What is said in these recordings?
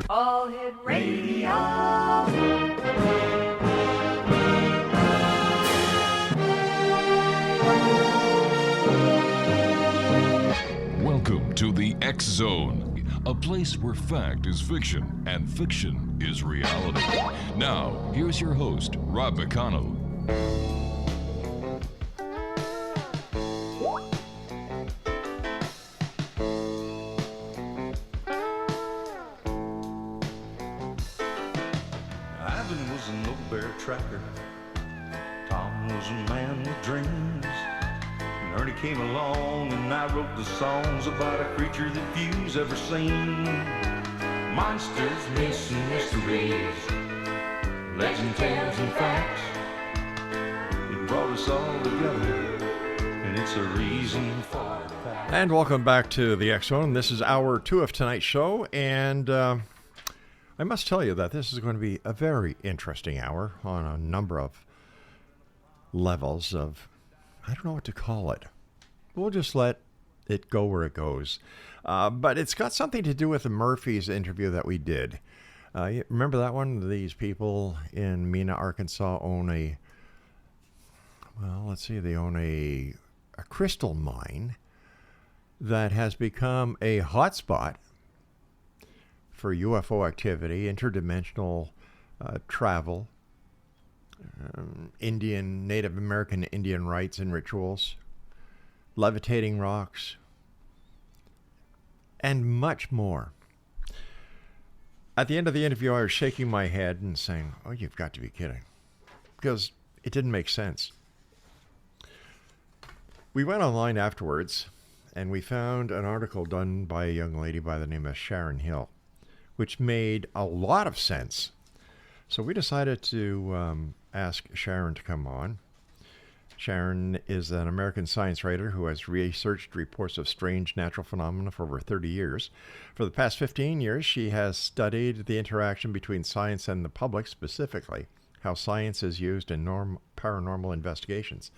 All Hit Radio. Welcome to the X Zone, a place where fact is fiction and fiction is reality. Now, here's your host, Rob McConnell. Ivan was an old bear tracker. Tom was a man with dreams. And Ernie came along and I wrote the songs about a creature that few's ever seen. Monsters, myths, and mysteries, legend, tales, and facts. It brought us all together, and it's a reason for that. And welcome back to the X Zone. This is hour 2 of tonight's show, and I must tell you that this is going to be a very interesting hour on a number of levels of, I don't know what to call it. We'll just let it go where it goes. But it's got something to do with the Murphys interview that we did. You remember that one? These people in Mena, Arkansas own they own a crystal mine that has become a hotspot for UFO activity, interdimensional travel, Native American Indian rites and rituals, levitating rocks, and much more. At the end of the interview, I was shaking my head and saying, "Oh, you've got to be kidding," because it didn't make sense. We went online afterwards, and we found an article done by a young lady by the name of Sharon Hill, which made a lot of sense. So we decided to ask Sharon to come on. Sharon is an American science writer who has researched reports of strange natural phenomena for over 30 years. For the past 15 years, she has studied the interaction between science and the public, specifically how science is used in paranormal investigations.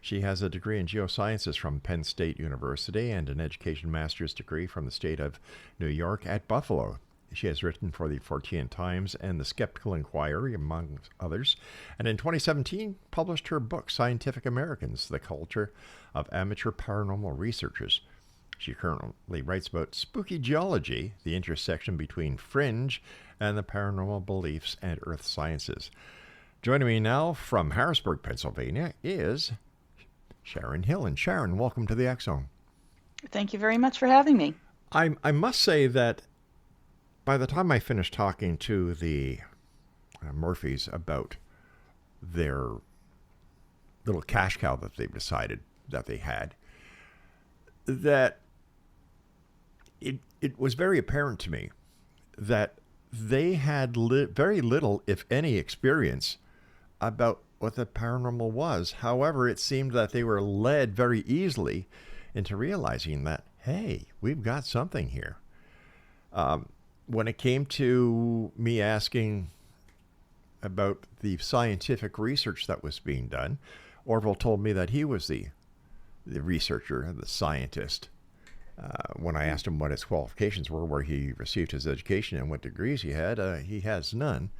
She has a degree in Geosciences from Penn State University and an education master's degree from the state of New York at Buffalo. She has written for the Fortean Times and the Skeptical Inquirer, among others, and in 2017 published her book, Scientific Americans, The Culture of Amateur Paranormal Researchers. She currently writes about spooky geology, the intersection between fringe and the paranormal beliefs and earth sciences. Joining me now from Harrisburg, Pennsylvania, is Sharon Hill. And Sharon, welcome to the X Zone. Thank you very much for having me. I must say that by the time I finished talking to the Murphys about their little cash cow that they've decided that they had, that it was very apparent to me that they had very little, if any, experience about what the paranormal was. However, it seemed that they were led very easily into realizing that, hey, we've got something here. When it came to me asking about the scientific research that was being done, Orville told me that he was the researcher, the scientist. When I asked him what his qualifications were, where he received his education and what degrees he had, he has none,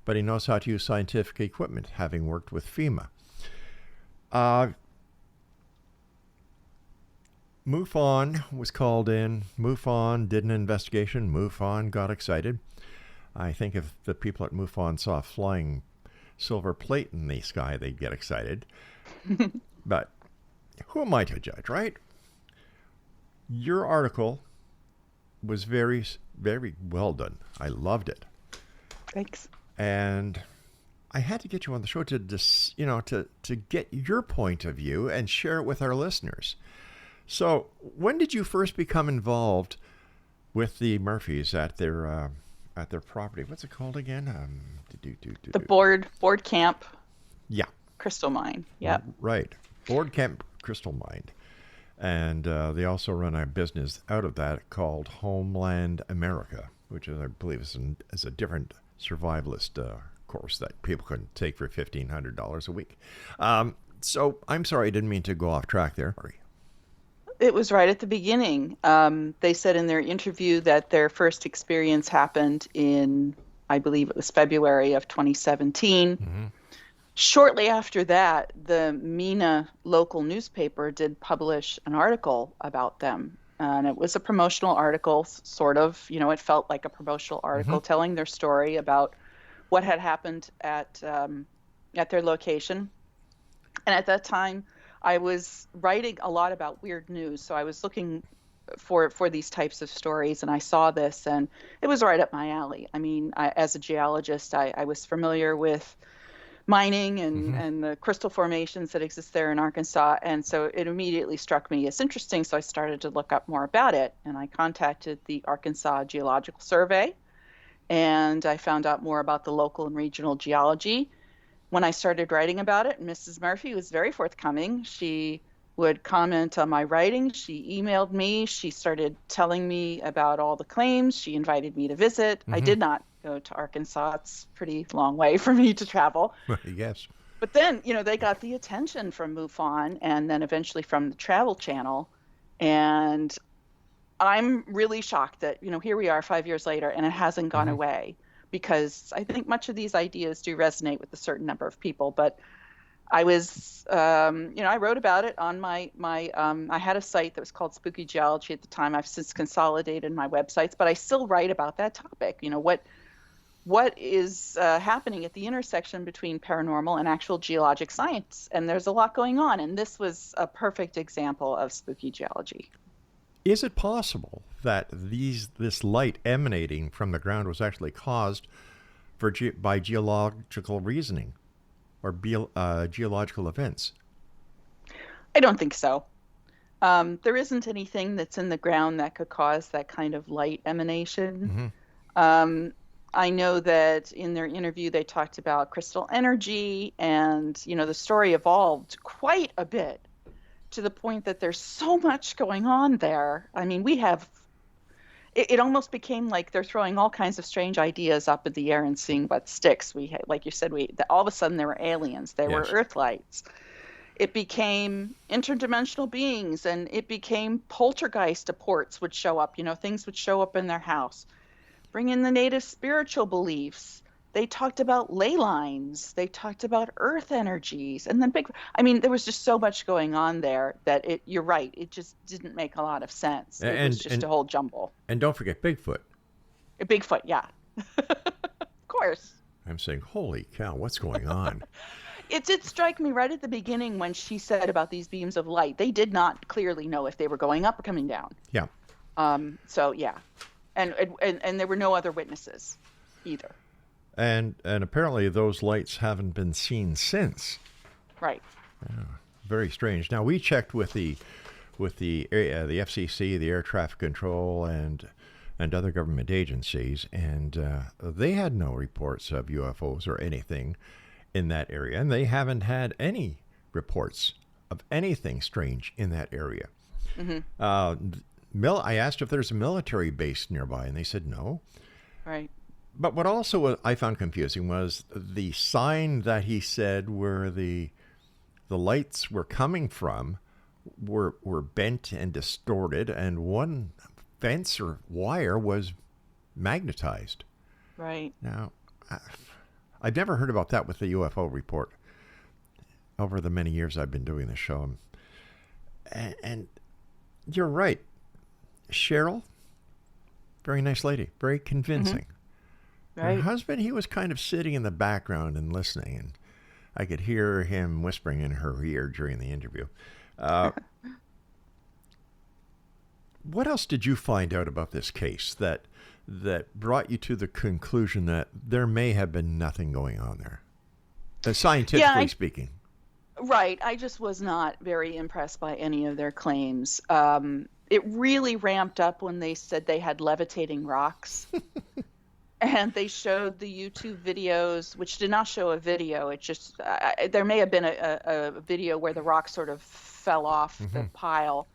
but he knows how to use scientific equipment, having worked with FEMA. MUFON was called in. MUFON did an investigation. MUFON got excited. I think if the people at MUFON saw a flying silver plate in the sky, they'd get excited. But who am I to judge, right? Your article was very, very well done. I loved it. Thanks. And I had to get you on the show to get your point of view and share it with our listeners. So, when did you first become involved with the Murphys at their property? What's it called again? The board camp. Yeah. Crystal mine. Yep. Right. Board camp crystal mine, and they also run a business out of that called Homeland America, which is, I believe, is a different survivalist course that people can take for $1,500 a week. So, I'm sorry, I didn't mean to go off track there. It was right at the beginning. They said in their interview that their first experience happened in, I believe it was February of 2017. Mm-hmm. Shortly after that, the Mina local newspaper did publish an article about them. And it was a promotional article, sort of, it felt like a promotional article telling their story about what had happened at their location. And at that time, I was writing a lot about weird news. So I was looking for these types of stories, and I saw this, and it was right up my alley. I mean, as a geologist, I was familiar with mining and the crystal formations that exist there in Arkansas. And so it immediately struck me as interesting. So I started to look up more about it, and I contacted the Arkansas Geological Survey, and I found out more about the local and regional geology. When I started writing about it, Mrs. Murphy was very forthcoming. She would comment on my writing. She emailed me. She started telling me about all the claims. She invited me to visit. I did not go to Arkansas. It's a pretty long way for me to travel. Yes. But then, they got the attention from MUFON and then eventually from the Travel Channel. And I'm really shocked that, here we are 5 years later and it hasn't gone away, because I think much of these ideas do resonate with a certain number of people. But I was, I wrote about it on my I had a site that was called Spooky Geology at the time. I've since consolidated my websites, but I still write about that topic. What is happening at the intersection between paranormal and actual geologic science? And there's a lot going on. And this was a perfect example of spooky geology. Is it possible that this light emanating from the ground was actually caused by geological reasoning or geological events? I don't think so. There isn't anything that's in the ground that could cause that kind of light emanation. I know that in their interview they talked about crystal energy, and the story evolved quite a bit to the point that there's so much going on there. I mean, it almost became like they're throwing all kinds of strange ideas up in the air and seeing what sticks. Like you said, all of a sudden there were aliens, there were Earthlights. It became interdimensional beings, and it became poltergeist reports would show up. Things would show up in their house. Bring in the native spiritual beliefs. They talked about ley lines. They talked about earth energies. And then there was just so much going on there that you're right. It just didn't make a lot of sense. It was just a whole jumble. And don't forget Bigfoot. Bigfoot, yeah. Of course. I'm saying, holy cow, what's going on? It did strike me right at the beginning when she said about these beams of light. They did not clearly know if they were going up or coming down. Yeah. So, yeah. And there were no other witnesses either. And apparently those lights haven't been seen since. Right. Yeah, very strange. Now we checked with the FCC, the Air Traffic Control, and other government agencies, and they had no reports of UFOs or anything in that area, and they haven't had any reports of anything strange in that area. I asked if there's a military base nearby, and they said no. Right. But what also I found confusing was the sign that he said where the lights were coming from were bent and distorted, and one fence or wire was magnetized. Right. Now, I've never heard about that with the UFO report over the many years I've been doing this show. And you're right. Cheryl, very nice lady, very convincing. Right. Her husband, he was kind of sitting in the background and listening, and I could hear him whispering in her ear during the interview. What else did you find out about this case that brought you to the conclusion that there may have been nothing going on there, scientifically speaking? Right. I just was not very impressed by any of their claims. It really ramped up when they said they had levitating rocks. And they showed the YouTube videos, which did not show a video. It just, there may have been a video where the rock sort of fell off the pile.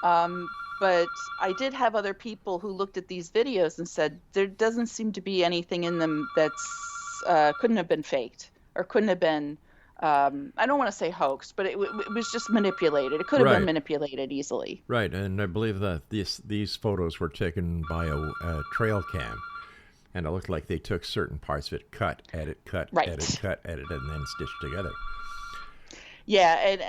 But I did have other people who looked at these videos and said, there doesn't seem to be anything in them that's couldn't have been faked or couldn't have been I don't want to say hoax, but it was just manipulated. It could have Right. been manipulated easily. Right, and I believe that these photos were taken by a trail cam, and it looked like they took certain parts of it, cut, edit, Right. edit, and then stitched together. Yeah, and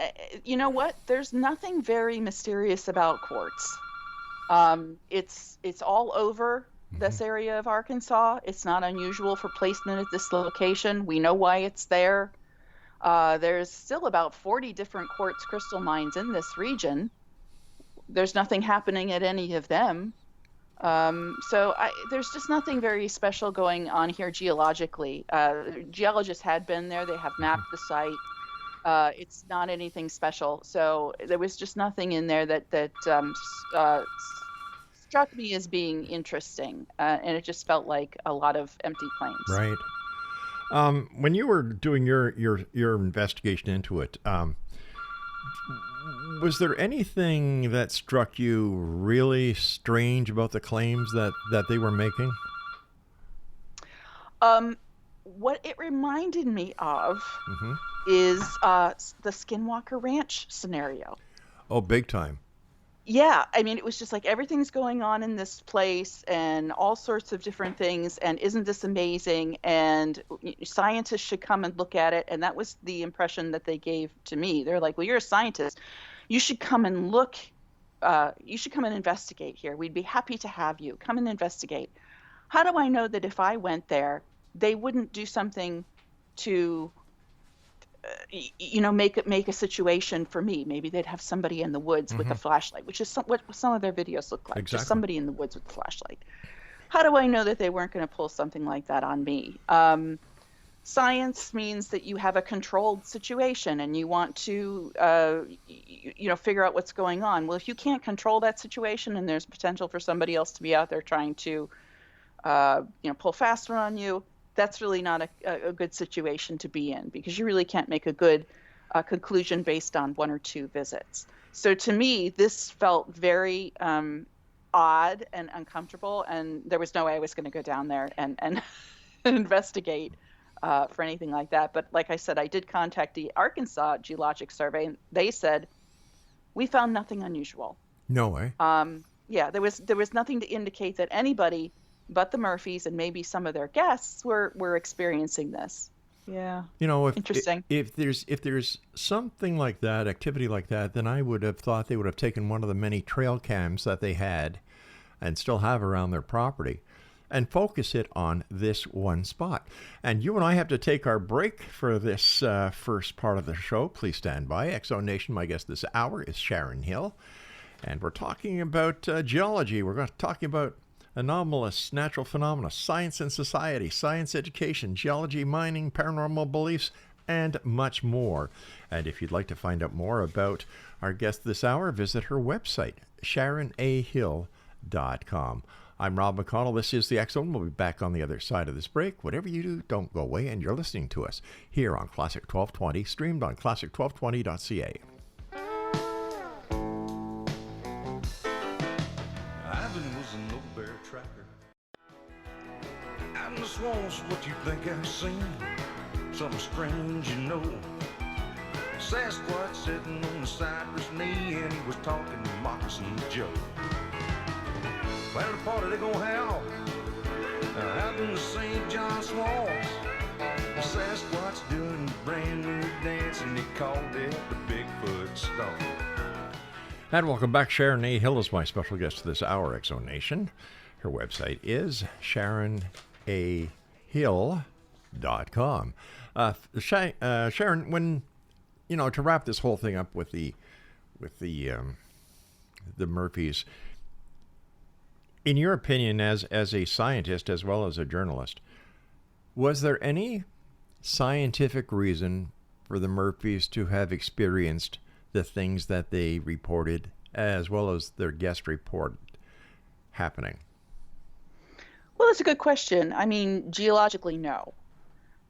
you know what? There's nothing very mysterious about quartz. It's all over this area of Arkansas. It's not unusual for placement at this location. We know why it's there. There's still about 40 different quartz crystal mines in this region. There's nothing happening at any of them. So there's just nothing very special going on here geologically. Geologists had been there. They have mapped the site. It's not anything special. So there was just nothing in there that struck me as being interesting. And it just felt like a lot of empty claims. Right. When you were doing your investigation into it, was there anything that struck you really strange about the claims that they were making? What it reminded me of is the Skinwalker Ranch scenario. Oh, big time. Yeah, I mean, it was just like everything's going on in this place and all sorts of different things. And isn't this amazing? And scientists should come and look at it. And that was the impression that they gave to me. They're like, well, you're a scientist. You should come and look. You should come and investigate here. We'd be happy to have you. Come and investigate. How do I know that if I went there, they wouldn't do something to make a situation for me? Maybe they'd have somebody in the woods with a flashlight, which is what some of their videos look like. Exactly. Just somebody in the woods with a flashlight. How do I know that they weren't going to pull something like that on me? Science means that you have a controlled situation and you want to, figure out what's going on. Well, if you can't control that situation and there's potential for somebody else to be out there trying to, pull faster on you, that's really not a good situation to be in, because you really can't make a good conclusion based on one or two visits. So to me, this felt very odd and uncomfortable, and there was no way I was going to go down there and investigate for anything like that. But like I said, I did contact the Arkansas Geologic Survey, and they said, we found nothing unusual. No way. There was nothing to indicate that anybody but the Murphys and maybe some of their guests were experiencing this. Yeah. Interesting. If there's something like that, activity like that, then I would have thought they would have taken one of the many trail cams that they had and still have around their property and focus it on this one spot. And you and I have to take our break for this first part of the show. Please stand by. X-Zone Nation, my guest this hour is Sharon Hill. And we're talking about geology. We're talking about anomalous natural phenomena, science and society, science education, geology, mining, paranormal beliefs, and much more. And if you'd like to find out more about our guest this hour, visit her website, SharonAHill.com. I'm Rob McConnell. This is the X-Zone. We'll be back on the other side of this break. Whatever you do, don't go away. And you're listening to us here on Classic 1220, streamed on classic1220.ca. Swamps, what you think I've seen? Something strange, Sasquatch sitting on the cypress knee, and he was talking to Moccasin Joe. Well, the party they gonna have out in the St. John swamps. The Sasquatch doing a brand new dance, and he called it the Bigfoot Stomp. And welcome back. Sharon A. Hill is my special guest this hour, X-Zone Nation. Her website is SharonAHill.com. Sharon, when to wrap this whole thing up with the Murphys, in your opinion, as a scientist as well as a journalist, was there any scientific reason for the Murphys to have experienced the things that they reported, as well as their guest report happening? Well, that's a good question. I mean, geologically, no.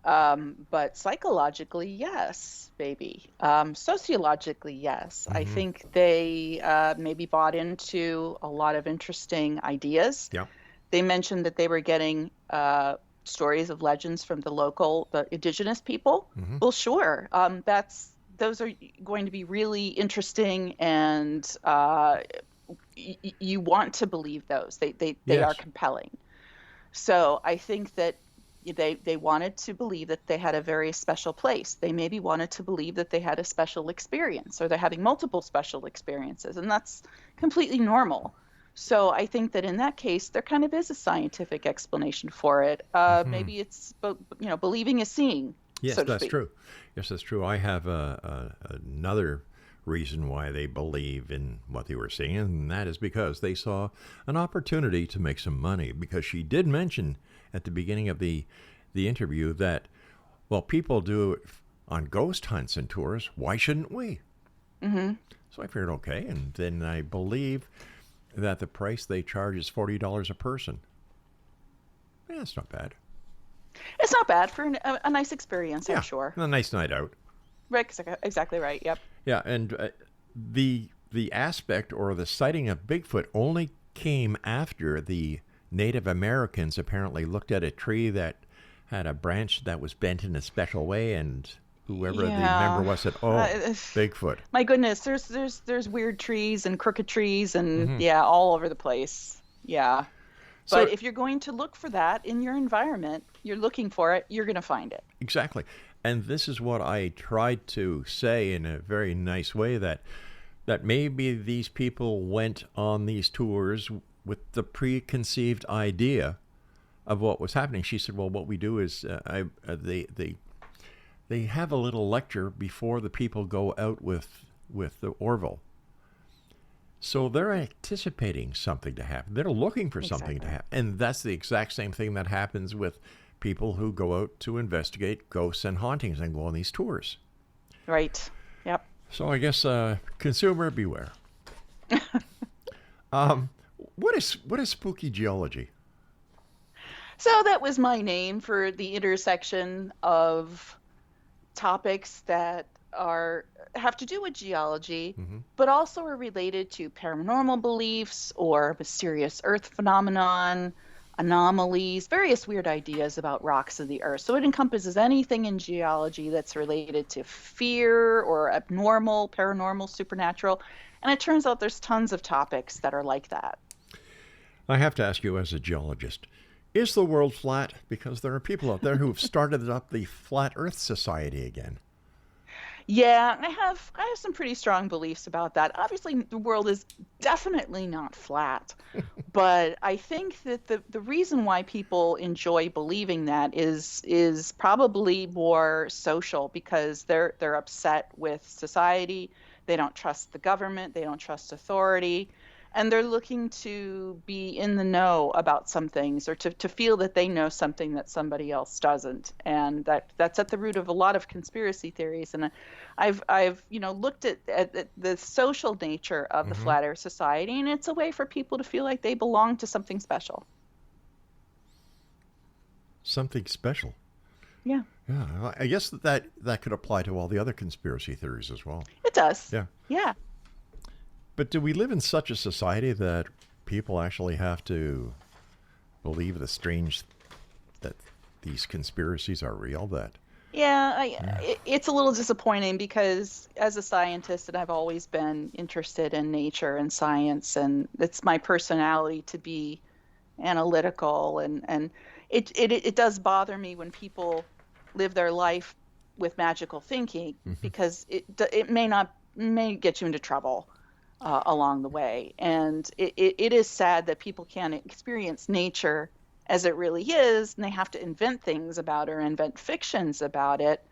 But psychologically, yes, baby. Sociologically, yes. I think they maybe bought into a lot of interesting ideas. Yeah. They mentioned that they were getting stories of legends from the indigenous people, Mm-hmm. well, sure, those are going to be really interesting, and you want to believe those. They are Yes. compelling. So I think that they wanted to believe that they had a very special place. They maybe wanted to believe that they had a special experience, or they're having multiple special experiences, and that's completely normal. So I think that in that case, there kind of is a scientific explanation for it. Mm-hmm. Maybe it's, believing is seeing, Yes, so to that's speak. true. Yes, that's true. I have another reason why they believe in what they were seeing, and that is because they saw an opportunity to make some money. Because she did mention at the beginning of the interview that, well, people do it on ghost hunts and tours. Why shouldn't we? Hmm. So I figured, okay, and then I believe that the price they charge is $40 a person. Yeah, that's not bad. It's not bad for a nice experience, Yeah, I'm sure. a nice night out. Right, exactly right. Yep. Yeah, and the aspect or the sighting of Bigfoot only came after the Native Americans apparently looked at a tree that had a branch that was bent in a special way, and whoever the member was said, "Oh, Bigfoot." My goodness, there's weird trees and crooked trees and Mm-hmm. yeah, all over the place. Yeah. So But if you're going to look for that in your environment, you're looking for it, you're going to find it. exactly, and this is what I tried to say in a very nice way, that maybe these people went on these tours with the preconceived idea of what was happening. She said, "Well, what we do is they have a little lecture before the people go out with the Orville. So they're anticipating something to happen. They're looking for something to Exactly. happen. And that's the exact same thing that happens with people who go out to investigate ghosts and hauntings and go on these tours. Right. Yep. So I guess consumer beware. What is spooky geology? So that was my name for the intersection of topics that have to do with geology, Mm-hmm. but also are related to paranormal beliefs or mysterious earth phenomenon, anomalies, various weird ideas about rocks of the earth. So it encompasses anything in geology that's related to fear or abnormal, paranormal, supernatural. And it turns out there's tons of topics that are like that. I have to ask you, as a geologist, is the world flat? Because there are people out there who have started up the Flat Earth Society again. Yeah, I have some pretty strong beliefs about that. Obviously, the world is definitely not flat, but I think that the reason why people enjoy believing that is probably more social, because they're upset with society. They don't trust the government. They don't trust authority. And they're looking to be in the know about some things, or to feel that they know something that somebody else doesn't. And that's at the root of a lot of conspiracy theories. And I've looked at the social nature of the Mm-hmm. Flat Earth Society, and it's a way for people to feel like they belong to something special. Something special. Yeah, Yeah, well, I guess that could apply to all the other conspiracy theories as well. it does. Yeah. Yeah. But do we live in such a society that people actually have to believe that these conspiracies are real? Yeah, it's a little disappointing, because as a scientist, and I've always been interested in nature and science, and it's my personality to be analytical, and it does bother me when people live their life with magical thinking, because it may get you into trouble along the way. And it is sad that people can't experience nature as it really is, and they have to invent things about it or invent fictions about it.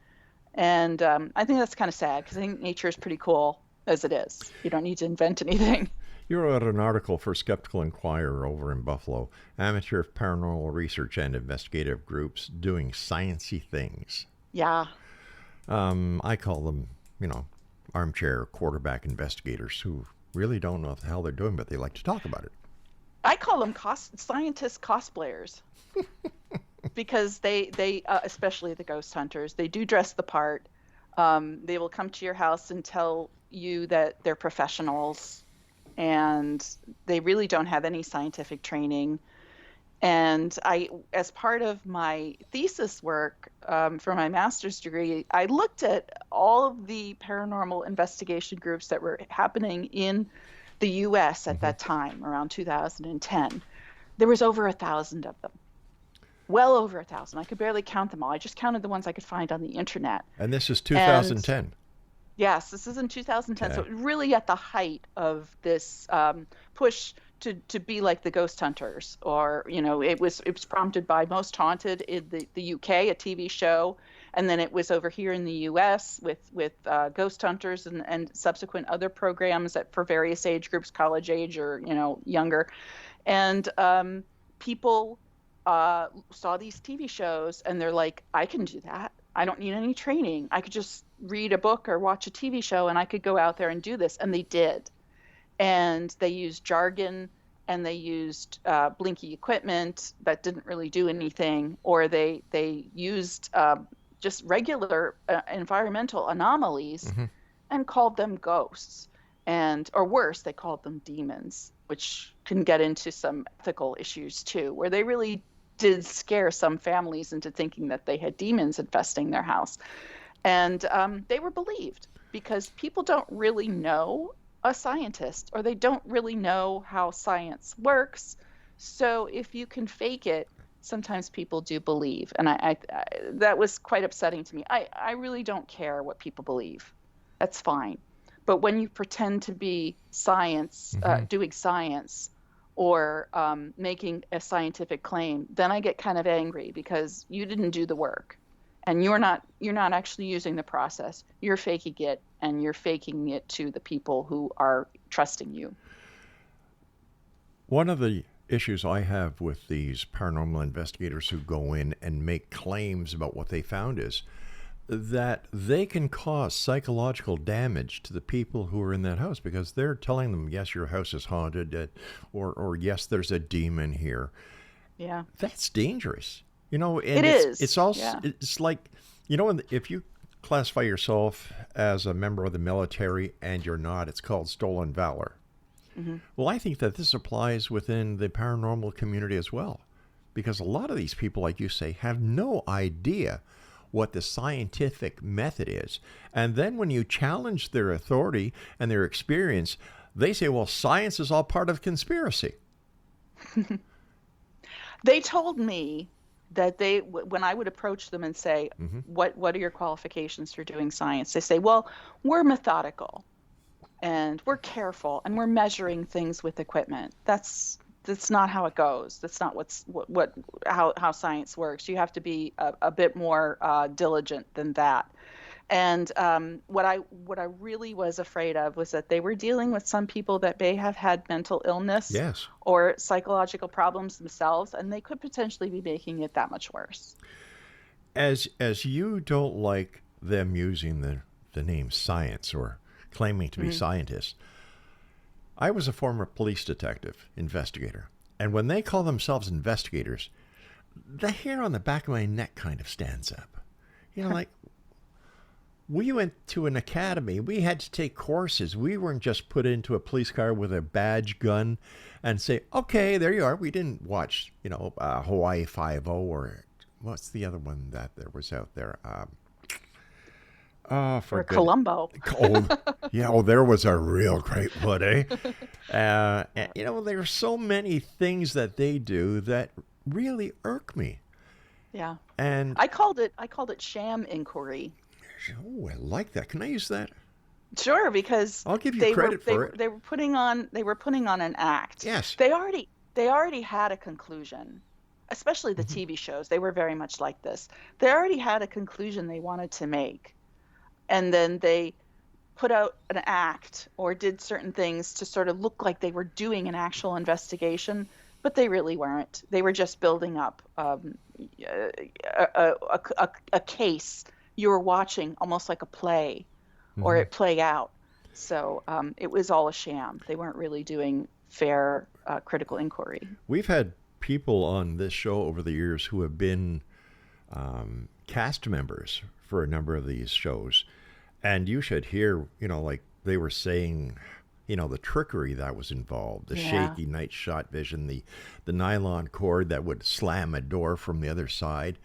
And I think that's kind of sad, because I think nature is pretty cool as it is. You don't need to invent anything. You wrote an article for Skeptical Inquirer over in Buffalo. Amateur paranormal research and investigative groups doing sciencey things. Yeah. I call them, armchair quarterback investigators who really don't know what the hell they're doing, but they like to talk about it. I call them scientist cosplayers, because they especially the ghost hunters, they do dress the part. They will come to your house and tell you that they're professionals, and they really don't have any scientific training. And as part of my thesis work for my master's degree, I looked at all of the paranormal investigation groups that were happening in the U.S. at that time, around 2010. There was over 1,000 of them. Well over 1,000. I could barely count them all. I just counted the ones I could find on the internet. And this is 2010. And yes, this is in 2010. Okay. So really at the height of this push to be like the ghost hunters, or it was prompted by Most Haunted in the UK, a TV show, and then it was over here in the US with Ghost Hunters and subsequent other programs for various age groups, college age or younger, and people saw these TV shows and they're like, I can do that. I don't need any training. I could just read a book or watch a TV show and I could go out there and do this, and they did. And they used jargon and they used blinky equipment that didn't really do anything, or they used just regular environmental anomalies and called them ghosts, or worse, they called them demons, which can get into some ethical issues too, where they really did scare some families into thinking that they had demons infesting their house. And they were believed because people don't really know a scientist, or they don't really know how science works. So if you can fake it, sometimes people do believe. And I that was quite upsetting to me. I really don't care what people believe. That's fine. But when you pretend to be science, doing science, or making a scientific claim, then I get kind of angry because you didn't do the work. And you're not actually using the process. You're faking it, and you're faking it to the people who are trusting you. One of the issues I have with these paranormal investigators who go in and make claims about what they found is that they can cause psychological damage to the people who are in that house, because they're telling them, yes, your house is haunted, or yes, there's a demon here. Yeah. That's dangerous. And it is. It's also, it's like, if you classify yourself as a member of the military and you're not, it's called stolen valor. Well, I think that this applies within the paranormal community as well, because a lot of these people, like you say, have no idea what the scientific method is. And then when you challenge their authority and their experience, they say, well, science is all part of conspiracy. They told me that when I would approach them and say, what are your qualifications for doing science? They say, well, we're methodical and we're careful and we're measuring things with equipment. That's not how it goes. That's not how science works. You have to be a bit more diligent than that. And what I really was afraid of was that they were dealing with some people that may have had mental illness, yes, or psychological problems themselves, and they could potentially be making it that much worse. As you don't like them using the name science or claiming to be scientists, I was a former police detective, investigator, and when they call themselves investigators, the hair on the back of my neck kind of stands up. Like, we went to an academy. We had to take courses. We weren't just put into a police car with a badge gun and say, okay, there you are. We didn't watch, Hawaii Five-0, or what's the other one that there was out there? Or Columbo. There was a real great one, eh? There are so many things that they do that really irk me. Yeah. And I called it sham inquiry. Oh, I like that. Can I use that? Sure, because I'll give you credit for it. They were putting on an act. Yes. They already had a conclusion, especially the TV shows. They were very much like this. They already had a conclusion they wanted to make, and then they put out an act or did certain things to sort of look like they were doing an actual investigation, but they really weren't. They were just building up a case. You were watching almost like a play, or it play out. So it was all a sham. They weren't really doing fair critical inquiry. We've had people on this show over the years who have been cast members for a number of these shows, and you should hear, like they were saying, the trickery that was involved, the Yeah. shaky night shot vision, the nylon cord that would slam a door from the other side,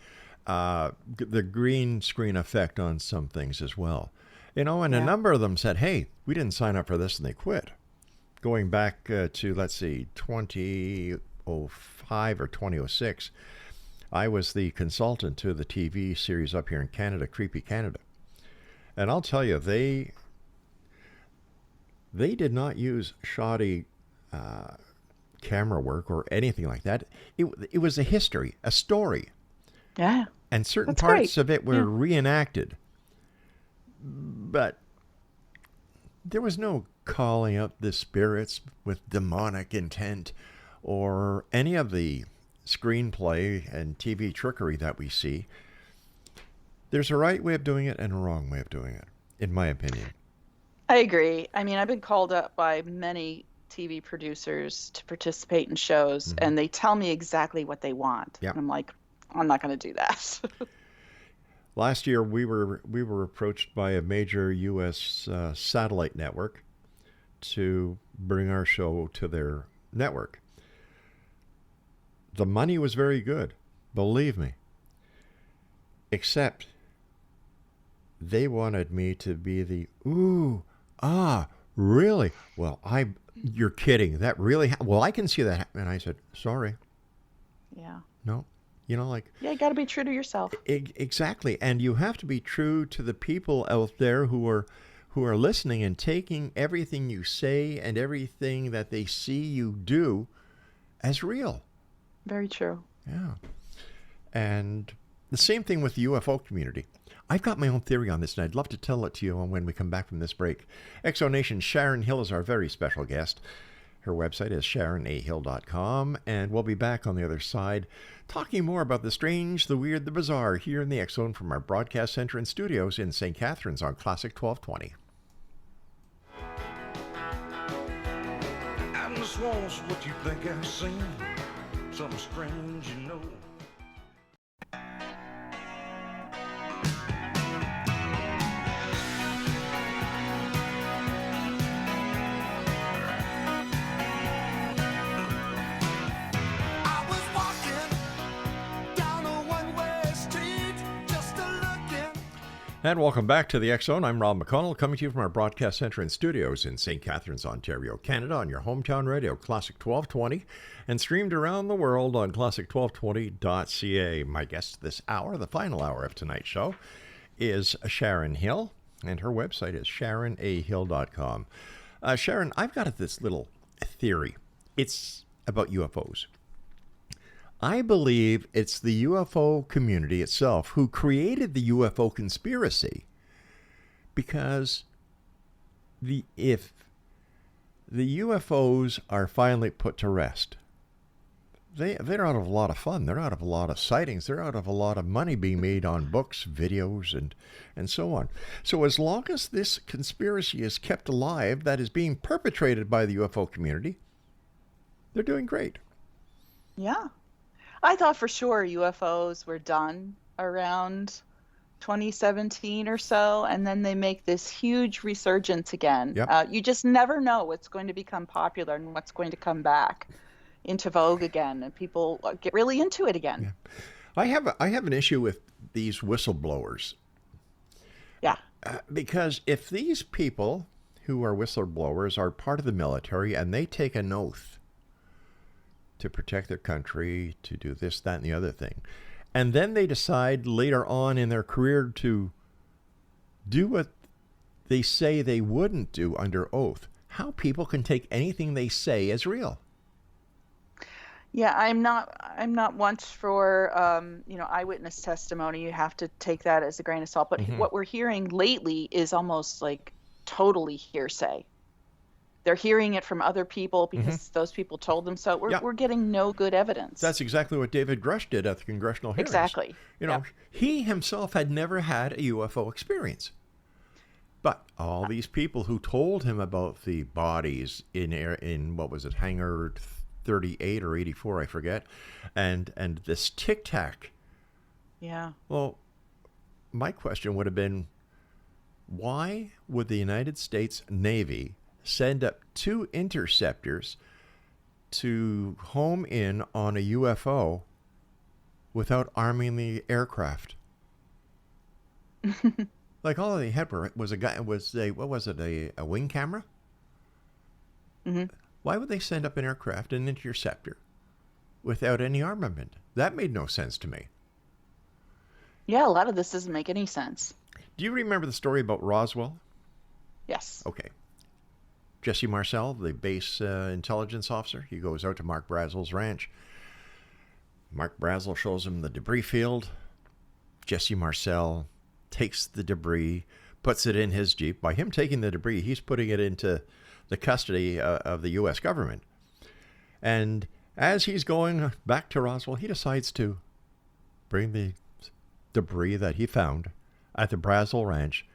the green screen effect on some things as well. And a number of them said, hey, we didn't sign up for this, and they quit. Going back to, let's see, 2005 or 2006, I was the consultant to the TV series up here in Canada, Creepy Canada. And I'll tell you, they did not use shoddy camera work or anything like that. It was a history, a story. Yeah. And certain That's parts great. of it were reenacted. But there was no calling up the spirits with demonic intent or any of the screenplay and TV trickery that we see. There's a right way of doing it and a wrong way of doing it, in my opinion. I agree. I mean, I've been called up by many TV producers to participate in shows, and they tell me exactly what they want. Yep. And I'm like, I'm not going to do that. Last year, we were approached by a major U.S. Satellite network to bring our show to their network. The money was very good, believe me. Except they wanted me to be the, really? Well, you're kidding. That really, well, I can see that. And I said, sorry. Yeah. No. Yeah, you got to be true to yourself. Exactly. And you have to be true to the people out there who are listening and taking everything you say and everything that they see you do as real. Very true. Yeah. And the same thing with the UFO community. I've got my own theory on this, and I'd love to tell it to you when we come back from this break. Exonation Sharon Hill is our very special guest. Her website is sharonahill.com, and we'll be back on the other side talking more about the strange, the weird, the bizarre here in the X Zone from our broadcast center and studios in St. Catharines on Classic 1220. I'm just lost what you think I've seen. Something strange, I was walking down a one-way street, just a-looking. And welcome back to the X Zone. I'm Rob McConnell, coming to you from our broadcast center and studios in St. Catharines, Ontario, Canada, on your hometown radio, Classic 1220, and streamed around the world on classic1220.ca. My guest this hour, the final hour of tonight's show, is Sharon Hill, and her website is sharonahill.com. Sharon, I've got this little theory. It's about UFOs. I believe it's the UFO community itself who created the UFO conspiracy, because if the UFOs are finally put to rest, they're out of a lot of fun. They're out of a lot of sightings. They're out of a lot of money being made on books, videos, and so on. So as long as this conspiracy is kept alive, that is being perpetrated by the UFO community, they're doing great. Yeah. I thought for sure UFOs were done around 2017 or so, and then they make this huge resurgence again. Yep. You just never know what's going to become popular and what's going to come back into vogue again, and people get really into it again. Yeah. I have an issue with these whistleblowers. Yeah. Because if these people who are whistleblowers are part of the military and they take an oath to protect their country, to do this, that, and the other thing, and then they decide later on in their career to do what they say they wouldn't do under oath, how people can take anything they say as real. Yeah, I'm not one for eyewitness testimony. You have to take that as a grain of salt. But what we're hearing lately is almost like totally hearsay. They're hearing it from other people because those people told them so. We're getting no good evidence. That's exactly what David Grush did at the congressional hearings. Exactly. He himself had never had a UFO experience. But all these people who told him about the bodies in what was it, Hangar 38 or 84, I forget, and this Tic Tac. Yeah. Well, my question would have been, why would the United States Navy send up 2 interceptors to home in on a UFO without arming the aircraft? Like all they had was a wing camera? Mm-hmm. Why would they send up an aircraft, an interceptor, without any armament? That made no sense to me. Yeah, a lot of this doesn't make any sense. Do you remember the story about Roswell? Yes. Okay. Jesse Marcel, the base intelligence officer, he goes out to Mark Brazel's ranch. Mark Brazel shows him the debris field. Jesse Marcel takes the debris, puts it in his Jeep. By him taking the debris, he's putting it into the custody of the U.S. government. And as he's going back to Roswell, he decides to bring the debris that he found at the Brazel Ranch,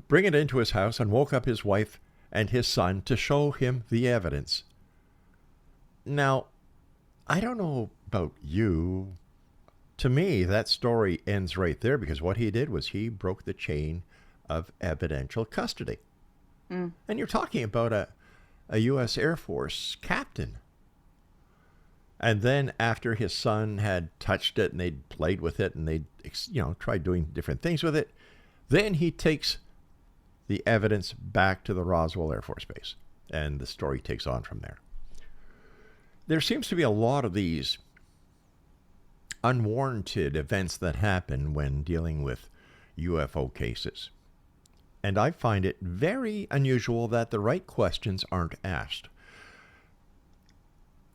bring it into his house, and woke up his wife and his son to show him the evidence. Now, I don't know about you. To me, that story ends right there, because what he did was he broke the chain of evidential custody. And you're talking about a U.S. Air Force captain. And then after his son had touched it and they'd played with it and they'd, tried doing different things with it, then he takes the evidence back to the Roswell Air Force Base. And the story takes on from there. There seems to be a lot of these unwarranted events that happen when dealing with UFO cases. And I find it very unusual that the right questions aren't asked.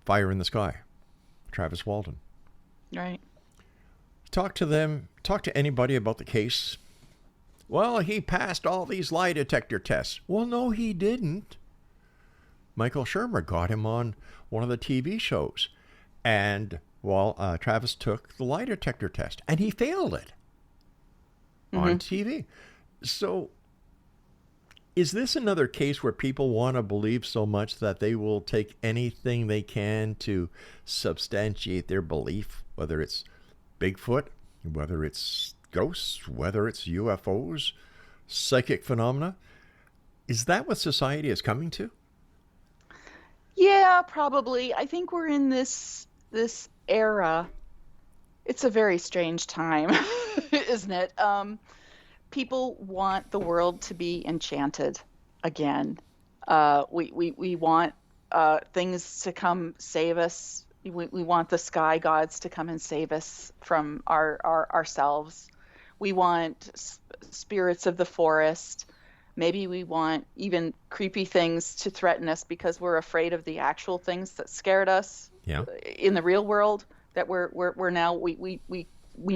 Fire in the Sky, Travis Walton. Right. Talk to anybody about the case. Well, he passed all these lie detector tests. Well, no, he didn't. Michael Shermer got him on one of the TV shows. And, Travis took the lie detector test, and he failed it on TV. So, is this another case where people want to believe so much that they will take anything they can to substantiate their belief, whether it's Bigfoot, whether it's ghosts, whether it's UFOs, psychic phenomena? Is that what society is coming to? Yeah, probably. I think we're in this era. It's a very strange time, isn't it? People want the world to be enchanted again. We want things to come save us. We want the sky gods to come and save us from ourselves. We want spirits of the forest. Maybe we want even creepy things to threaten us because we're afraid of the actual things that scared us in the real world. That we're now we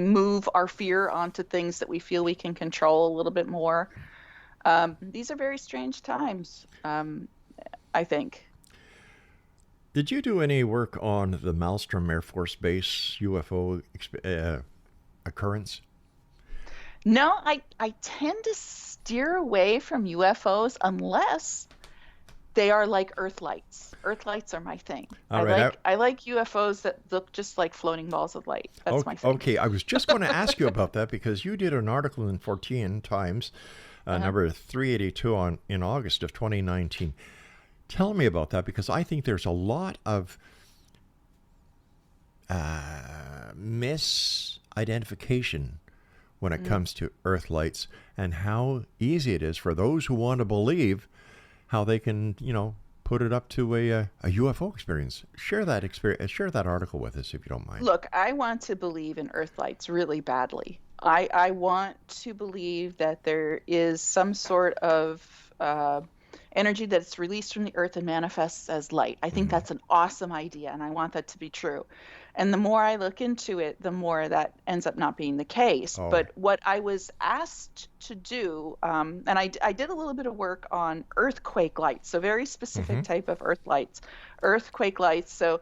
move our fear onto things that we feel we can control a little bit more. These are very strange times, I think. Did you do any work on the Malmstrom Air Force Base UFO occurrence? No, I tend to steer away from UFOs unless they are like Earth lights. Earth lights are my thing. I like UFOs that look just like floating balls of light. That's my thing. Okay, I was just going to ask you about that because you did an article in Fortean Times, number 382 in August of 2019. Tell me about that, because I think there's a lot of misidentification when it comes to Earth lights, and how easy it is for those who want to believe how they can, put it up to a UFO experience. Share that experience. Share that article with us if you don't mind. Look, I want to believe in Earth lights really badly. I want to believe that there is some sort of energy that's released from the Earth and manifests as light. I think that's an awesome idea, and I want that to be true. And the more I look into it, the more that ends up not being the case. Oh. But what I was asked to do, and I did a little bit of work on earthquake lights, so very specific type of earthquake lights. So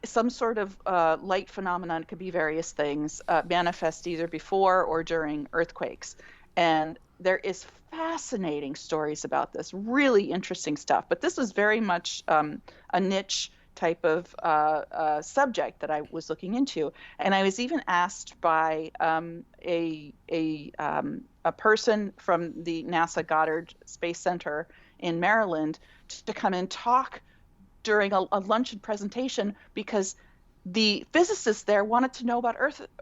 some sort of light phenomenon, could be various things, manifest either before or during earthquakes. And there is fascinating stories about this, really interesting stuff. But this was very much a niche type of subject that I was looking into, and I was even asked by a person from the NASA Goddard Space Center in Maryland to come and talk during a luncheon presentation because the physicists there wanted to know about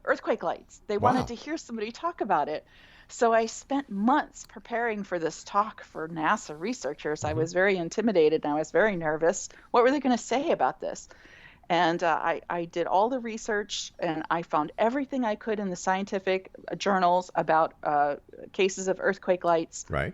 earthquake lights. They Wow. wanted to hear somebody talk about it. So I spent months preparing for this talk for NASA researchers. I was very intimidated and I was very nervous. What were they going to say about this? And I did all the research and I found everything I could in the scientific journals about cases of earthquake lights. Right.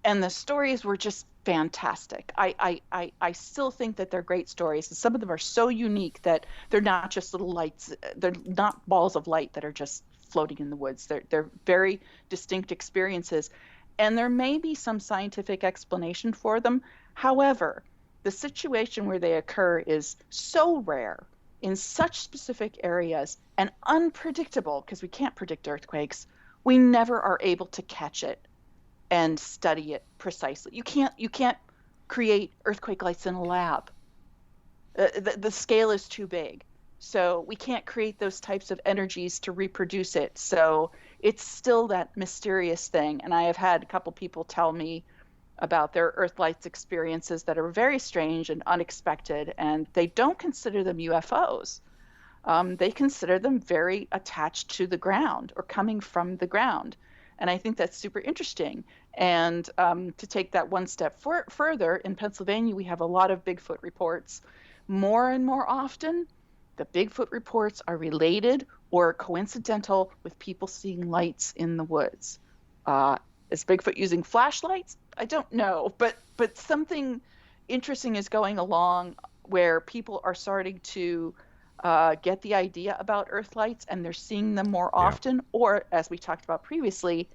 And the stories were just fantastic. I still think that they're great stories. And some of them are so unique that they're not just little lights. They're not balls of light that are just floating in the woods. They're very distinct experiences. And there may be some scientific explanation for them. However, the situation where they occur is so rare in such specific areas and unpredictable because we can't predict earthquakes. We never are able to catch it and study it precisely. You can't create earthquake lights in a lab. The scale is too big. So we can't create those types of energies to reproduce it. So it's still that mysterious thing. And I have had a couple people tell me about their Earth lights experiences that are very strange and unexpected, and they don't consider them UFOs. They consider them very attached to the ground or coming from the ground. And I think that's super interesting. And to take that one step further, in Pennsylvania, we have a lot of Bigfoot reports. More and more often, the Bigfoot reports are related or coincidental with people seeing lights in the woods. Is Bigfoot using flashlights? I don't know, but something interesting is going along where people are starting to get the idea about Earth lights and they're seeing them more often, or as we talked about previously,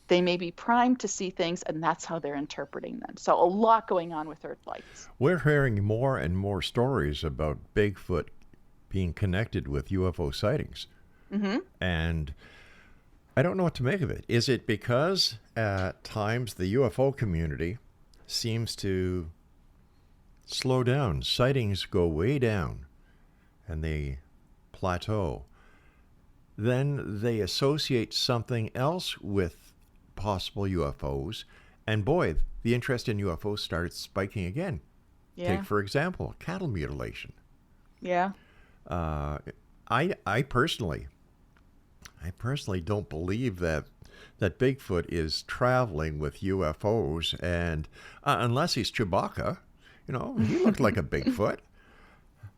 they may be primed to see things and that's how they're interpreting them. So a lot going on with Earth lights. We're hearing more and more stories about Bigfoot being connected with UFO sightings. And I don't know what to make of it. Is it because at times the UFO community seems to slow down? Sightings go way down and they plateau. Then they associate something else with possible UFOs. And boy, the interest in UFOs starts spiking again. Yeah. Take, for example, cattle mutilation. Yeah. I personally don't believe that Bigfoot is traveling with UFOs, and unless he's Chewbacca, he looked like a Bigfoot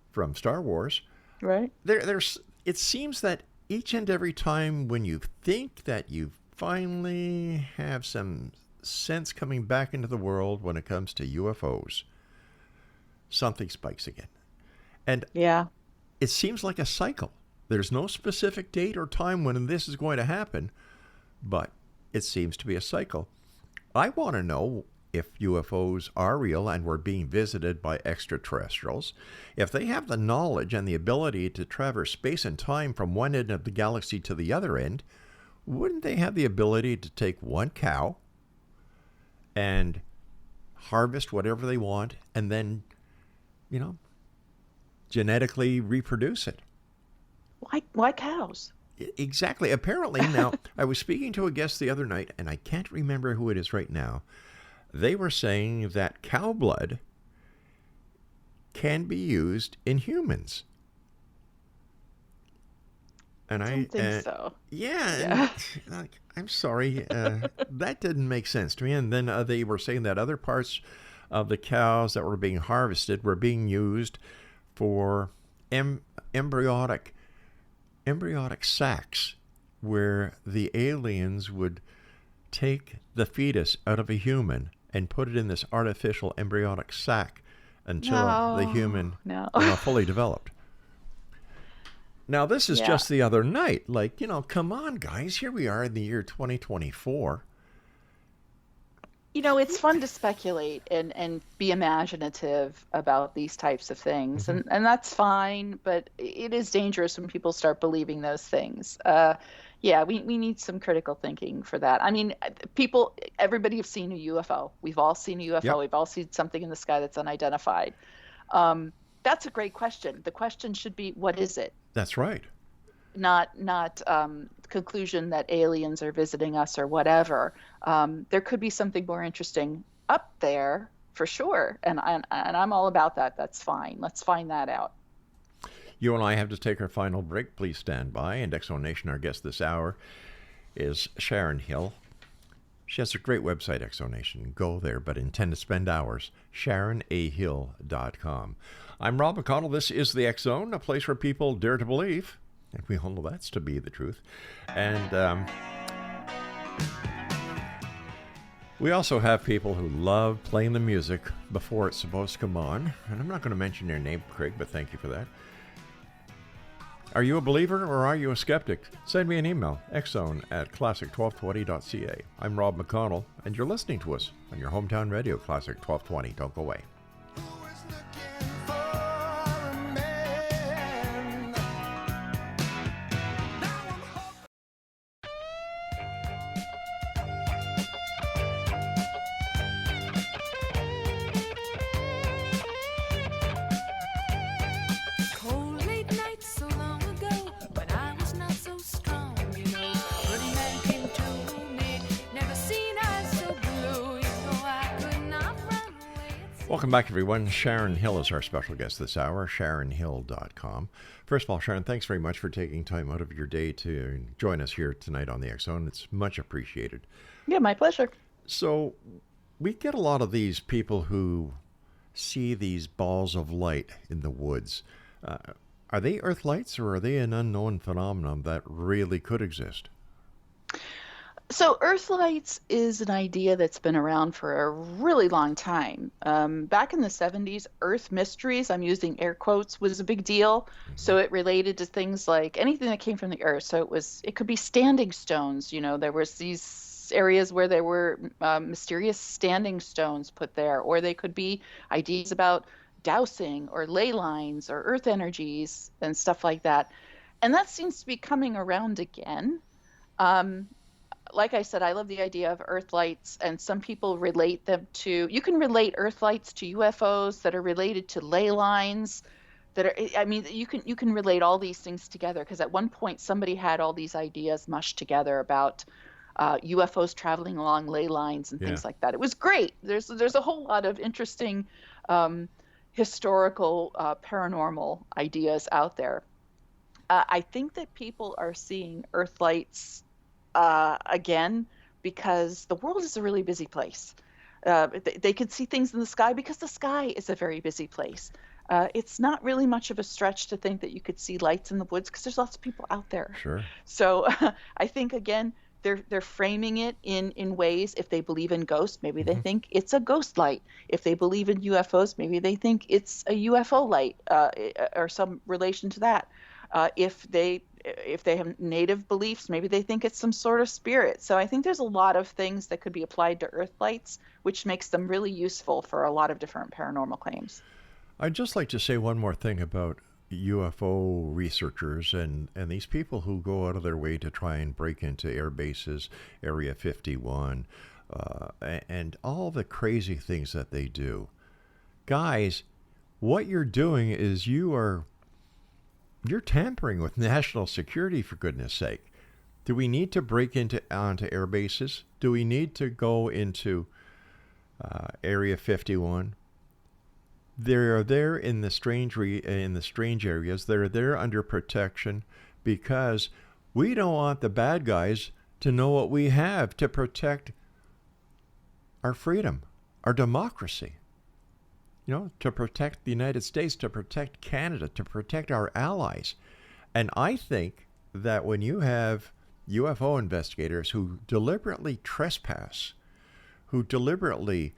from Star Wars. Right. It seems that each and every time when you think that you finally have some sense coming back into the world when it comes to UFOs, something spikes again. And Yeah. it seems like a cycle. There's no specific date or time when this is going to happen, but it seems to be a cycle. I want to know if UFOs are real and we're being visited by extraterrestrials, if they have the knowledge and the ability to traverse space and time from one end of the galaxy to the other end, wouldn't they have the ability to take one cow and harvest whatever they want and then, genetically reproduce it? Why cows? Exactly. Apparently, now, I was speaking to a guest the other night, and I can't remember who it is right now. They were saying that cow blood can be used in humans. And I don't think so. Yeah. And, I'm sorry. That didn't make sense to me. And then they were saying that other parts of the cows that were being harvested were being used for embryonic sacs, where the aliens would take the fetus out of a human and put it in this artificial embryonic sac until the human fully developed. Now, this is just the other night. Come on, guys. Here we are in the year 2024. It's fun to speculate and be imaginative about these types of things. And that's fine, but it is dangerous when people start believing those things. We need some critical thinking for that. I mean, everybody have seen a UFO. We've all seen a UFO. Yep. We've all seen something in the sky that's unidentified. That's a great question. The question should be, what is it? That's right. Not conclusion that aliens are visiting us or whatever. There could be something more interesting. up there for sure. And I'm all about that. That's fine. Let's find that out. You and I have to take our final break. Please stand by. And Exonation, our guest this hour, is Sharon Hill. She has a great website, Exonation. Go there, but intend to spend hours. SharonAHill.com. I'm Rob McConnell. This is the X Zone, a place where people dare to believe, and we all know that's to be the truth. And we also have people who love playing the music before it's supposed to come on. And I'm not going to mention your name, Craig, but thank you for that. Are you a believer or are you a skeptic? Send me an email, xzone@classic1220.ca. I'm Rob McConnell, and you're listening to us on your hometown radio, Classic 1220. Don't go away. Always looking for a man. Now I'm hoping. Cold late nights so long ago, when I was not so strong, you know. Pretty man came to me, never seen eyes so blue, you know I could not run away. Welcome back, everyone. Sharon Hill is our special guest this hour, SharonHill.com. First of all, Sharon, thanks very much for taking time out of your day to join us here tonight on the X Zone. It's much appreciated. Yeah, my pleasure. So we get a lot of these people who see these balls of light in the woods. Are they Earth lights, or are they an unknown phenomenon that really could exist? So Earth lights is an idea that's been around for a really long time. Back in the 70s, Earth mysteries, I'm using air quotes, was a big deal. So it related to things like anything that came from the Earth. So it could be standing stones. You know, there was these areas where there were mysterious standing stones put there, or they could be ideas about dowsing or ley lines or earth energies and stuff like that. And that seems to be coming around again. Like I said, I love the idea of earth lights, and some people relate them to, you can relate earth lights to UFOs that are related to ley lines that are, I mean, you can relate all these things together, because at one point somebody had all these ideas mushed together about UFOs traveling along ley lines and things like that. It was great. There's a whole lot of interesting historical paranormal ideas out there. I think that people are seeing earth lights again because the world is a really busy place. They can see things in the sky because the sky is a very busy place. It's not really much of a stretch to think that you could see lights in the woods because there's lots of people out there. Sure. So I think, again, they're framing it in ways. If they believe in ghosts, maybe they think it's a ghost light. If they believe in UFOs, maybe they think it's a UFO light or some relation to that. If they have native beliefs, maybe they think it's some sort of spirit. So I think there's a lot of things that could be applied to earth lights, which makes them really useful for a lot of different paranormal claims. I'd just like to say one more thing about UFO researchers and these people who go out of their way to try and break into air bases, Area 51, and all the crazy things that they do. Guys, what you're doing is you're tampering with national security, for goodness sake. Do we need to break onto air bases? Do we need to go into Area 51? They're there in the strange areas. They're there under protection because we don't want the bad guys to know what we have to protect our freedom, our democracy. You know, to protect the United States, to protect Canada, to protect our allies. And I think that when you have UFO investigators who deliberately trespass, who deliberately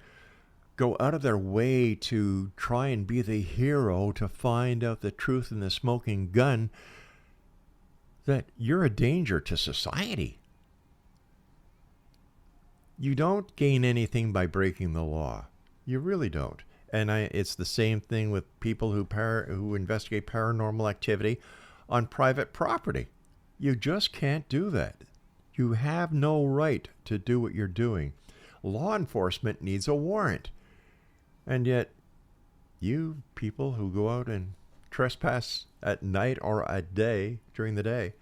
go out of their way to try and be the hero to find out the truth in the smoking gun, that you're a danger to society. You don't gain anything by breaking the law. You really don't. And it's the same thing with people who investigate paranormal activity on private property. You just can't do that. You have no right to do what you're doing. Law enforcement needs a warrant. And yet, you people who go out and trespass at night or at day, during the day,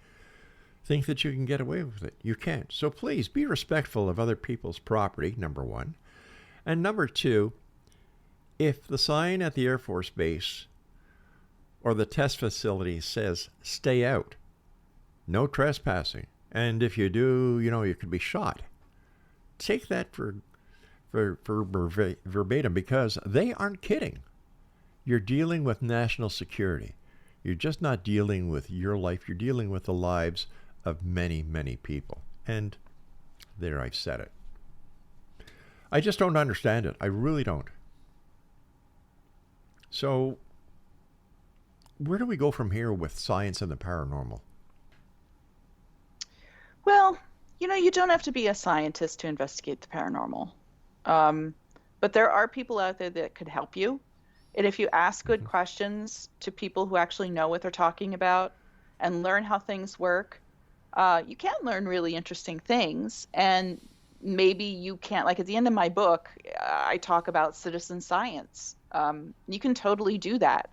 think that you can get away with it. You can't. So please be respectful of other people's property, number one. And number two, if the sign at the Air Force Base or the test facility says stay out, no trespassing, and if you do, you could be shot, take that for verbatim, because they aren't kidding. You're dealing with national security. You're just not dealing with your life. You're dealing with the lives of many, many people. And there, I've said it. I just don't understand it. I really don't. So, where do we go from here with science and the paranormal? Well, you don't have to be a scientist to investigate the paranormal. But there are people out there that could help you. And if you ask good questions to people who actually know what they're talking about and learn how things work, you can learn really interesting things. And maybe you can't, like at the end of my book, I talk about citizen science. You can totally do that.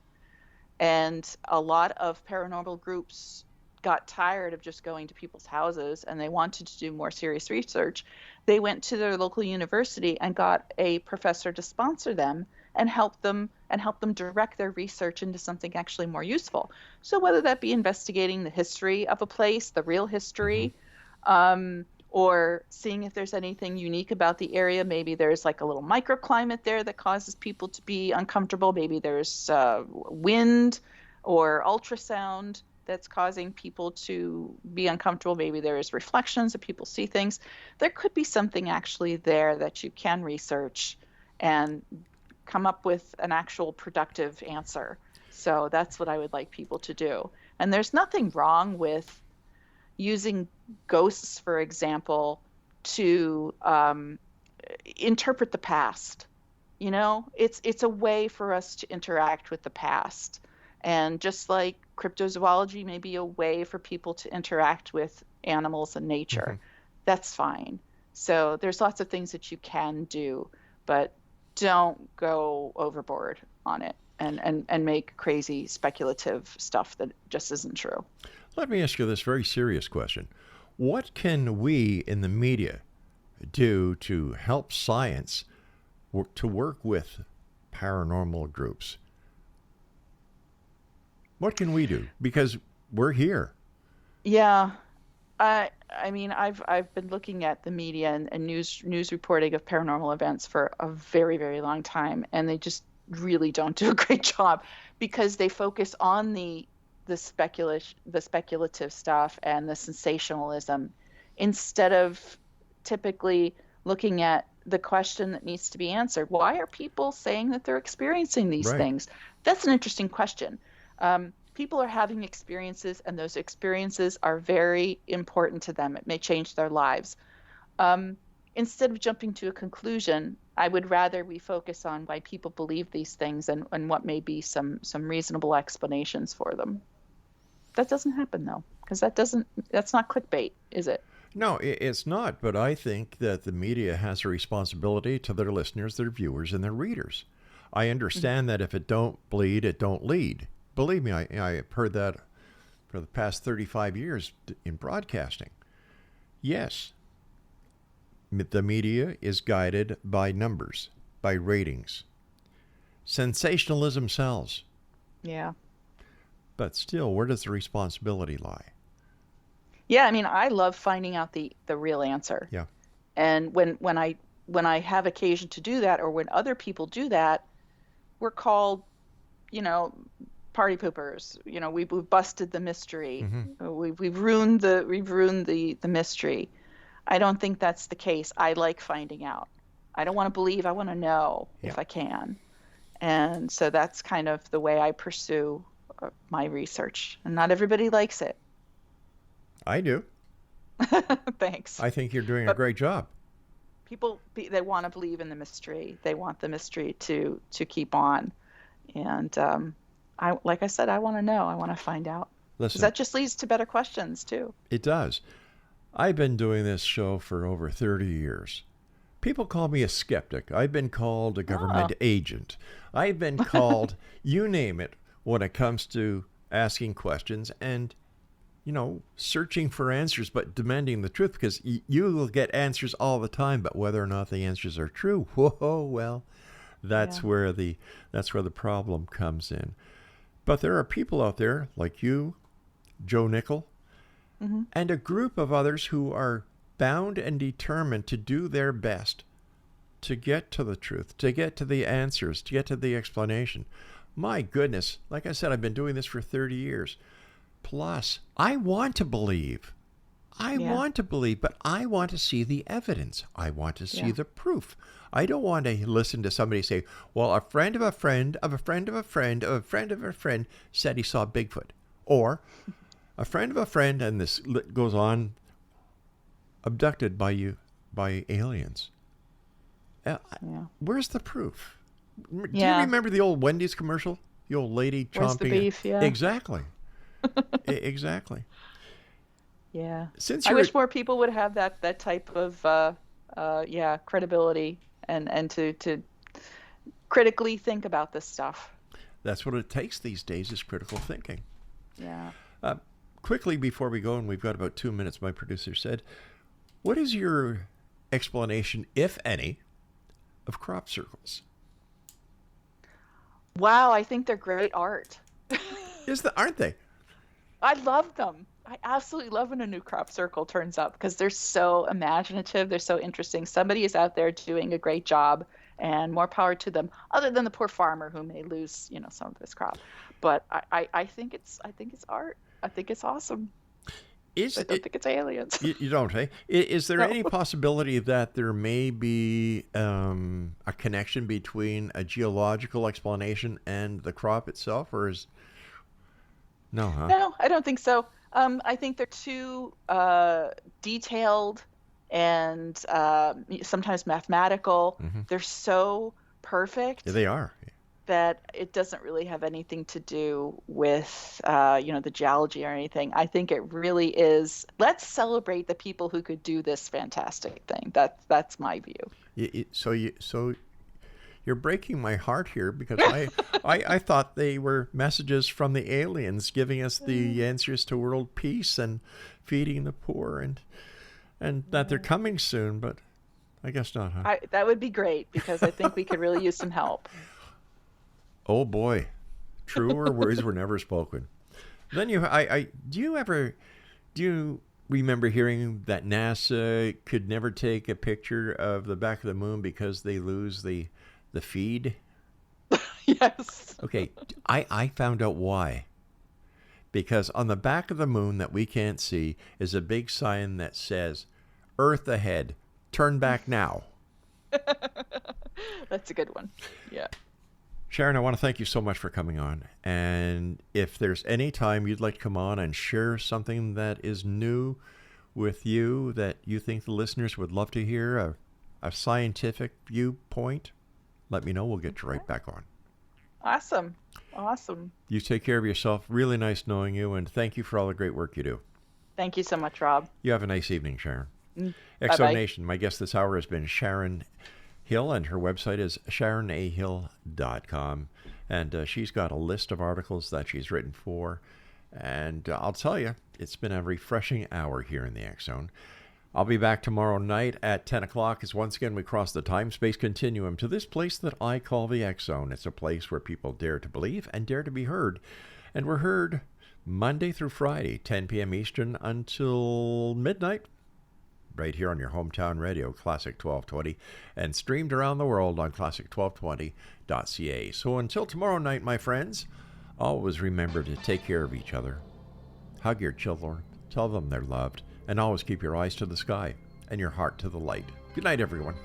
And a lot of paranormal groups got tired of just going to people's houses and they wanted to do more serious research. They went to their local university and got a professor to sponsor them and help them direct their research into something actually more useful. So whether that be investigating the history of a place, the real history, or seeing if there's anything unique about the area. Maybe there's like a little microclimate there that causes people to be uncomfortable. Maybe there's wind or ultrasound that's causing people to be uncomfortable. Maybe there's reflections that people see things. There could be something actually there that you can research and come up with an actual productive answer. So that's what I would like people to do. And there's nothing wrong with using ghosts, for example, to interpret the past. It's a way for us to interact with the past. And just like cryptozoology may be a way for people to interact with animals and nature, that's fine. So there's lots of things that you can do, but don't go overboard on it and make crazy speculative stuff that just isn't true. Let me ask you this very serious question. What can we in the media do to help science to work with paranormal groups? What can we do? Because we're here. Yeah. I mean, I've been looking at the media and news reporting of paranormal events for a very, very long time, and they just really don't do a great job because they focus on the speculative stuff and the sensationalism instead of typically looking at the question that needs to be answered. Why are people saying that they're experiencing these things? That's an interesting question. People are having experiences, and those experiences are very important to them. It may change their lives. Instead of jumping to a conclusion, I would rather we focus on why people believe these things and what may be some reasonable explanations for them. That doesn't happen, though, because that's not clickbait, is it? No, it's not. But I think that the media has a responsibility to their listeners, their viewers, and their readers. I understand that if it don't bleed, it don't lead. Believe me, I've heard that for the past 35 years in broadcasting. Yes, the media is guided by numbers, by ratings. Sensationalism sells. Yeah. But still, where does the responsibility lie? Yeah, I mean, I love finding out the real answer. Yeah. And when I have occasion to do that, or when other people do that, we're called, party poopers. We've busted the mystery. We've ruined the mystery. I don't think that's the case. I like finding out. I don't want to believe. I want to know if I can. And so that's kind of the way I pursue my research. And not everybody likes it. I do. Thanks. I think you're doing a great job. People, they want to believe in the mystery. They want the mystery to keep on. And like I said, I want to know. I want to find out. Listen, that just leads to better questions, too. It does. I've been doing this show for over 30 years. People call me a skeptic. I've been called a government agent. I've been called, you name it, when it comes to asking questions. And searching for answers, but demanding the truth, because you will get answers all the time, but whether or not the answers are true, whoa, well, that's where the problem comes in. But there are people out there like you, Joe Nickel, and a group of others who are bound and determined to do their best to get to the truth, to get to the answers, to get to the explanation. My goodness, like I said, I've been doing this for 30 years. Plus, I want to believe. I want to believe, but I want to see the evidence. I want to see the proof. I don't want to listen to somebody say, well, a friend of a friend of a friend of a friend of a friend of a friend said he saw Bigfoot. Or a friend of a friend, and this goes on, abducted by aliens. Where's the proof? Do you remember the old Wendy's commercial? The old lady chomping. Where's the beef? Yeah. Exactly. Exactly. Yeah. Since I wish more people would have that type of credibility and to critically think about this stuff. That's what it takes these days, is critical thinking. Yeah. Quickly before we go, and we've got about 2 minutes, my producer said, what is your explanation, if any, of crop circles? Wow, I think they're great art. Aren't they? I love them. I absolutely love when a new crop circle turns up because they're so imaginative. They're so interesting. Somebody is out there doing a great job, and more power to them, other than the poor farmer who may lose, some of his crop. But I think it's art. I think it's awesome. I don't think it's aliens. You don't, hey? Is there any possibility that there may be a connection between a geological explanation and the crop itself, or is... No, huh? No, I don't think so. I think they're too detailed and sometimes mathematical. Mm-hmm. They're so perfect. Yeah, they are. That it doesn't really have anything to do with, the geology or anything. I think it really is, let's celebrate the people who could do this fantastic thing. That's my view. So you're breaking my heart here, because I thought they were messages from the aliens giving us the answers to world peace and feeding the poor, and that they're coming soon, but I guess not, huh? That would be great, because I think we could really use some help. Oh boy, truer words were never spoken. Then do you remember hearing that NASA could never take a picture of the back of the moon because they lose the feed? Yes. Okay, I found out why. Because on the back of the moon that we can't see is a big sign that says, "Earth ahead, turn back now." That's a good one. Yeah. Sharon, I want to thank you so much for coming on. And if there's any time you'd like to come on and share something that is new with you that you think the listeners would love to hear, a scientific viewpoint, let me know. We'll get you right back on. Awesome. You take care of yourself. Really nice knowing you, and thank you for all the great work you do. Thank you so much, Rob. You have a nice evening, Sharon. Bye-bye. Exo Nation, my guest this hour has been Sharon Hill, and her website is sharonahill.com. And she's got a list of articles that she's written for. And I'll tell you, it's been a refreshing hour here in the X Zone. I'll be back tomorrow night at 10 o'clock as once again we cross the time-space continuum to this place that I call the X Zone. It's a place where people dare to believe and dare to be heard. And we're heard Monday through Friday, 10 p.m. Eastern until midnight, right here on your hometown radio, Classic 1220, and streamed around the world on classic1220.ca. So until tomorrow night, my friends, always remember to take care of each other. Hug your children, tell them they're loved, and always keep your eyes to the sky and your heart to the light. Good night, everyone.